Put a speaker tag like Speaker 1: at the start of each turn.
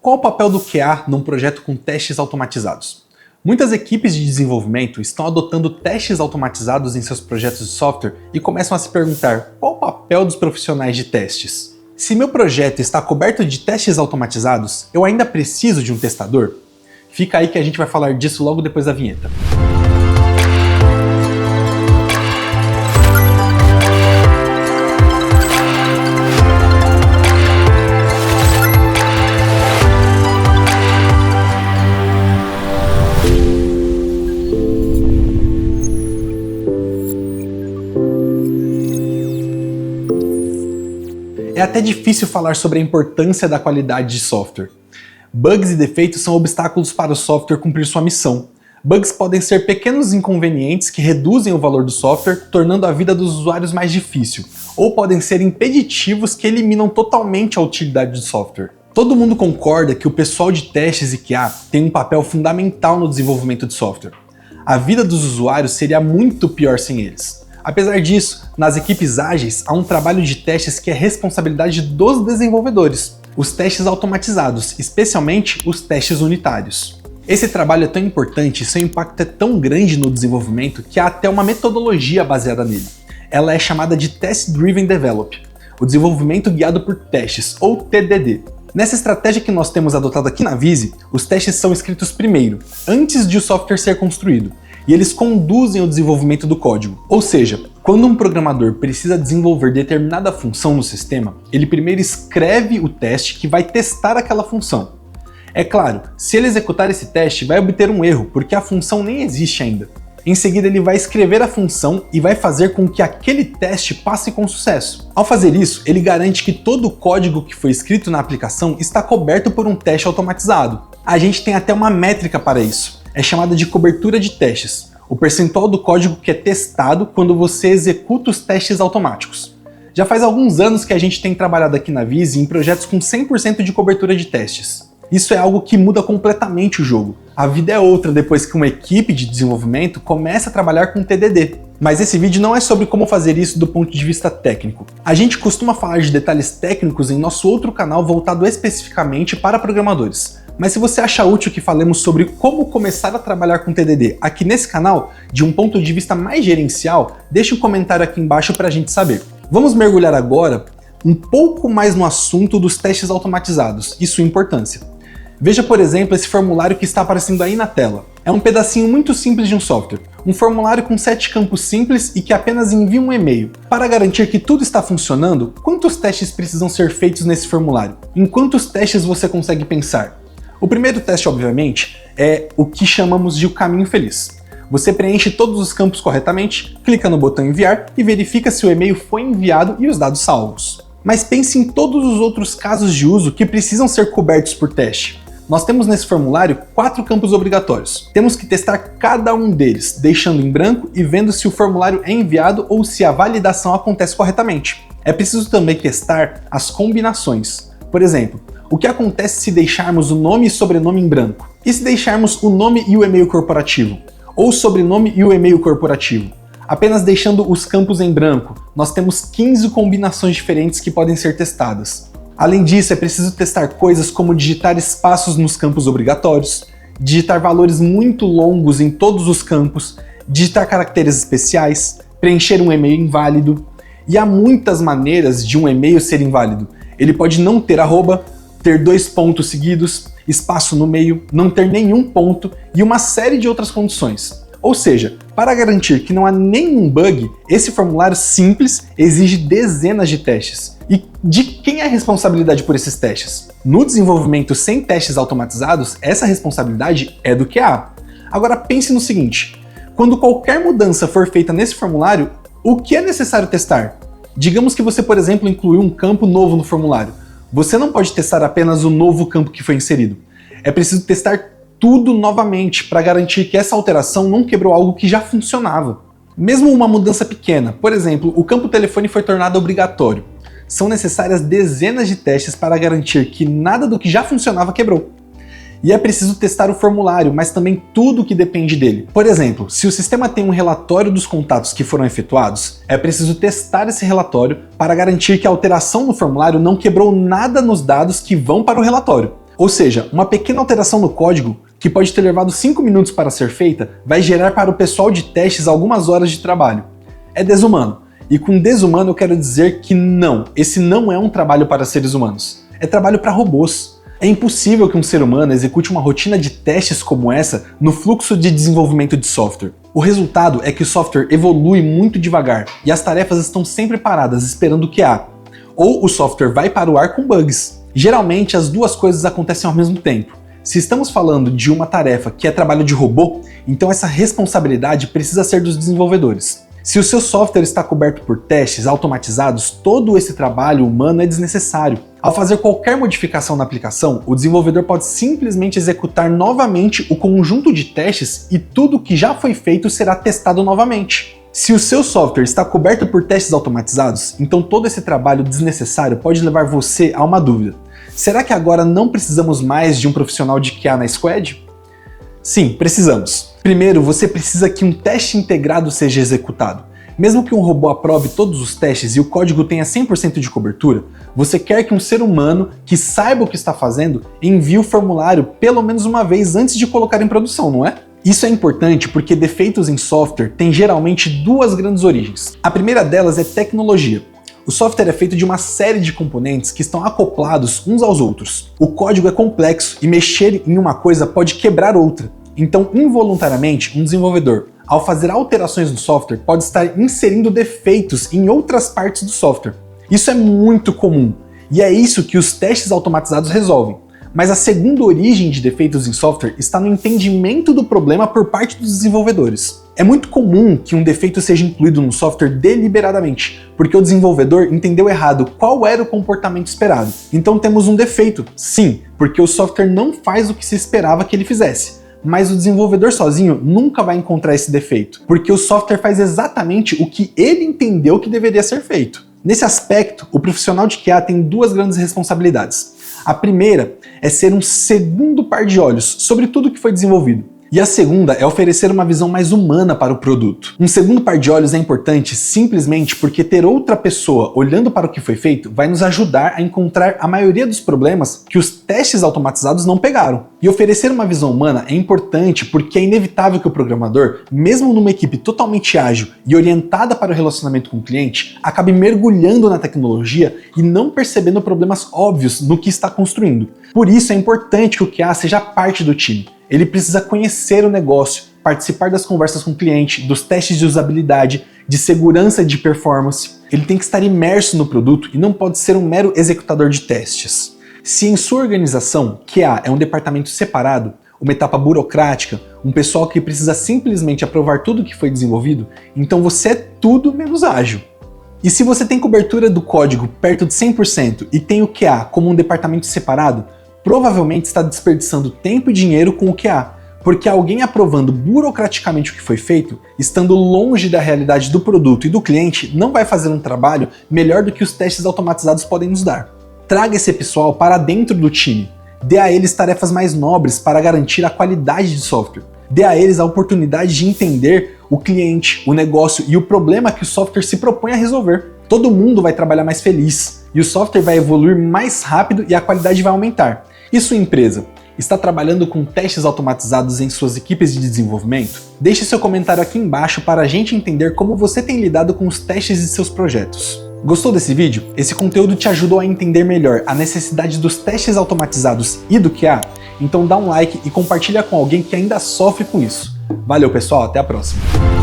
Speaker 1: Qual o papel do QA num projeto com testes automatizados? Muitas equipes de desenvolvimento estão adotando testes automatizados em seus projetos de software e começam a se perguntar qual o papel dos profissionais de testes. Se meu projeto está coberto de testes automatizados, eu ainda preciso de um testador? Fica aí que a gente vai falar disso logo depois da vinheta. É até difícil falar sobre a importância da qualidade de software. Bugs e defeitos são obstáculos para o software cumprir sua missão. Bugs podem ser pequenos inconvenientes que reduzem o valor do software, tornando a vida dos usuários mais difícil, ou podem ser impeditivos que eliminam totalmente a utilidade do software. Todo mundo concorda que o pessoal de testes e QA tem um papel fundamental no desenvolvimento de software. A vida dos usuários seria muito pior sem eles. Apesar disso, nas equipes ágeis há um trabalho de testes que é responsabilidade dos desenvolvedores, os testes automatizados, especialmente os testes unitários. Esse trabalho é tão importante e seu impacto é tão grande no desenvolvimento que há até uma metodologia baseada nele. Ela é chamada de Test Driven Develop, o desenvolvimento guiado por testes, ou TDD. Nessa estratégia que nós temos adotado aqui na Vize, os testes são escritos primeiro, antes de o software ser construído, e eles conduzem o desenvolvimento do código. Ou seja, quando um programador precisa desenvolver determinada função no sistema, ele primeiro escreve o teste que vai testar aquela função. É claro, se ele executar esse teste, vai obter um erro, porque a função nem existe ainda. Em seguida, ele vai escrever a função e vai fazer com que aquele teste passe com sucesso. Ao fazer isso, ele garante que todo o código que foi escrito na aplicação está coberto por um teste automatizado. A gente tem até uma métrica para isso. É chamada de cobertura de testes, o percentual do código que é testado quando você executa os testes automáticos. Já faz alguns anos que a gente tem trabalhado aqui na Vize em projetos com 100% de cobertura de testes. Isso é algo que muda completamente o jogo. A vida é outra depois que uma equipe de desenvolvimento começa a trabalhar com TDD. Mas esse vídeo não é sobre como fazer isso do ponto de vista técnico. A gente costuma falar de detalhes técnicos em nosso outro canal voltado especificamente para programadores. Mas se você acha útil que falemos sobre como começar a trabalhar com TDD aqui nesse canal, de um ponto de vista mais gerencial, deixe um comentário aqui embaixo para a gente saber. Vamos mergulhar agora um pouco mais no assunto dos testes automatizados e sua importância. Veja, por exemplo, esse formulário que está aparecendo aí na tela. É um pedacinho muito simples de um software. Um formulário com 7 campos simples e que apenas envia um e-mail. Para garantir que tudo está funcionando, quantos testes precisam ser feitos nesse formulário? Em quantos testes você consegue pensar? O primeiro teste, obviamente, é o que chamamos de o caminho feliz. Você preenche todos os campos corretamente, clica no botão enviar e verifica se o e-mail foi enviado e os dados salvos. Mas pense em todos os outros casos de uso que precisam ser cobertos por teste. Nós temos nesse formulário 4 campos obrigatórios. Temos que testar cada um deles, deixando em branco e vendo se o formulário é enviado ou se a validação acontece corretamente. É preciso também testar as combinações. Por exemplo, o que acontece se deixarmos o nome e sobrenome em branco? E se deixarmos o nome e o e-mail corporativo? Ou o sobrenome e o e-mail corporativo? Apenas deixando os campos em branco, nós temos 15 combinações diferentes que podem ser testadas. Além disso, é preciso testar coisas como digitar espaços nos campos obrigatórios, digitar valores muito longos em todos os campos, digitar caracteres especiais, preencher um e-mail inválido. E há muitas maneiras de um e-mail ser inválido. Ele pode não ter arroba, ter 2 pontos seguidos, espaço no meio, não ter nenhum ponto e uma série de outras condições. Ou seja, para garantir que não há nenhum bug, esse formulário simples exige dezenas de testes. E de quem é a responsabilidade por esses testes? No desenvolvimento sem testes automatizados, essa responsabilidade é do QA. Agora pense no seguinte, quando qualquer mudança for feita nesse formulário, o que é necessário testar? Digamos que você, por exemplo, incluiu um campo novo no formulário. Você não pode testar apenas o novo campo que foi inserido. É preciso testar tudo novamente para garantir que essa alteração não quebrou algo que já funcionava. Mesmo uma mudança pequena, por exemplo, o campo telefone foi tornado obrigatório. São necessárias dezenas de testes para garantir que nada do que já funcionava quebrou. E é preciso testar o formulário, mas também tudo o que depende dele. Por exemplo, se o sistema tem um relatório dos contatos que foram efetuados, é preciso testar esse relatório para garantir que a alteração no formulário não quebrou nada nos dados que vão para o relatório. Ou seja, uma pequena alteração no código, que pode ter levado 5 minutos para ser feita, vai gerar para o pessoal de testes algumas horas de trabalho. É desumano. E com desumano eu quero dizer que não, esse não é um trabalho para seres humanos. É trabalho para robôs. É impossível que um ser humano execute uma rotina de testes como essa no fluxo de desenvolvimento de software. O resultado é que o software evolui muito devagar e as tarefas estão sempre paradas esperando o QA. Ou o software vai para o ar com bugs. Geralmente as duas coisas acontecem ao mesmo tempo. Se estamos falando de uma tarefa que é trabalho de robô, então essa responsabilidade precisa ser dos desenvolvedores. Se o seu software está coberto por testes automatizados, todo esse trabalho humano é desnecessário. Ao fazer qualquer modificação na aplicação, o desenvolvedor pode simplesmente executar novamente o conjunto de testes e tudo que já foi feito será testado novamente. Se o seu software está coberto por testes automatizados, então todo esse trabalho desnecessário pode levar você a uma dúvida. Será que agora não precisamos mais de um profissional de QA na squad? Sim, precisamos. Primeiro, você precisa que um teste integrado seja executado. Mesmo que um robô aprove todos os testes e o código tenha 100% de cobertura, você quer que um ser humano que saiba o que está fazendo envie o formulário pelo menos uma vez antes de colocar em produção, não é? Isso é importante porque defeitos em software têm geralmente duas grandes origens. A primeira delas é tecnologia. O software é feito de uma série de componentes que estão acoplados uns aos outros. O código é complexo e mexer em uma coisa pode quebrar outra. Então, involuntariamente, um desenvolvedor, ao fazer alterações no software, pode estar inserindo defeitos em outras partes do software. Isso é muito comum e é isso que os testes automatizados resolvem. Mas a segunda origem de defeitos em software está no entendimento do problema por parte dos desenvolvedores. É muito comum que um defeito seja incluído no software deliberadamente, porque o desenvolvedor entendeu errado qual era o comportamento esperado. Então temos um defeito, sim, porque o software não faz o que se esperava que ele fizesse. Mas o desenvolvedor sozinho nunca vai encontrar esse defeito, porque o software faz exatamente o que ele entendeu que deveria ser feito. Nesse aspecto, o profissional de QA tem duas grandes responsabilidades. A primeira é ser um segundo par de olhos sobre tudo que foi desenvolvido. E a segunda é oferecer uma visão mais humana para o produto. Um segundo par de olhos é importante simplesmente porque ter outra pessoa olhando para o que foi feito vai nos ajudar a encontrar a maioria dos problemas que os testes automatizados não pegaram. E oferecer uma visão humana é importante porque é inevitável que o programador, mesmo numa equipe totalmente ágil e orientada para o relacionamento com o cliente, acabe mergulhando na tecnologia e não percebendo problemas óbvios no que está construindo. Por isso é importante que o QA seja parte do time. Ele precisa conhecer o negócio, participar das conversas com o cliente, dos testes de usabilidade, de segurança e de performance. Ele tem que estar imerso no produto e não pode ser um mero executador de testes. Se em sua organização QA é um departamento separado, uma etapa burocrática, um pessoal que precisa simplesmente aprovar tudo que foi desenvolvido, então você é tudo menos ágil. E se você tem cobertura do código perto de 100% e tem o QA como um departamento separado, provavelmente está desperdiçando tempo e dinheiro com o QA, porque alguém aprovando burocraticamente o que foi feito, estando longe da realidade do produto e do cliente, não vai fazer um trabalho melhor do que os testes automatizados podem nos dar. Traga esse pessoal para dentro do time, dê a eles tarefas mais nobres para garantir a qualidade de software, dê a eles a oportunidade de entender o cliente, o negócio e o problema que o software se propõe a resolver. Todo mundo vai trabalhar mais feliz e o software vai evoluir mais rápido e a qualidade vai aumentar. E sua empresa está trabalhando com testes automatizados em suas equipes de desenvolvimento? Deixe seu comentário aqui embaixo para a gente entender como você tem lidado com os testes de seus projetos. Gostou desse vídeo? Esse conteúdo te ajudou a entender melhor a necessidade dos testes automatizados e do QA? Então dá um like e compartilha com alguém que ainda sofre com isso. Valeu pessoal, até a próxima!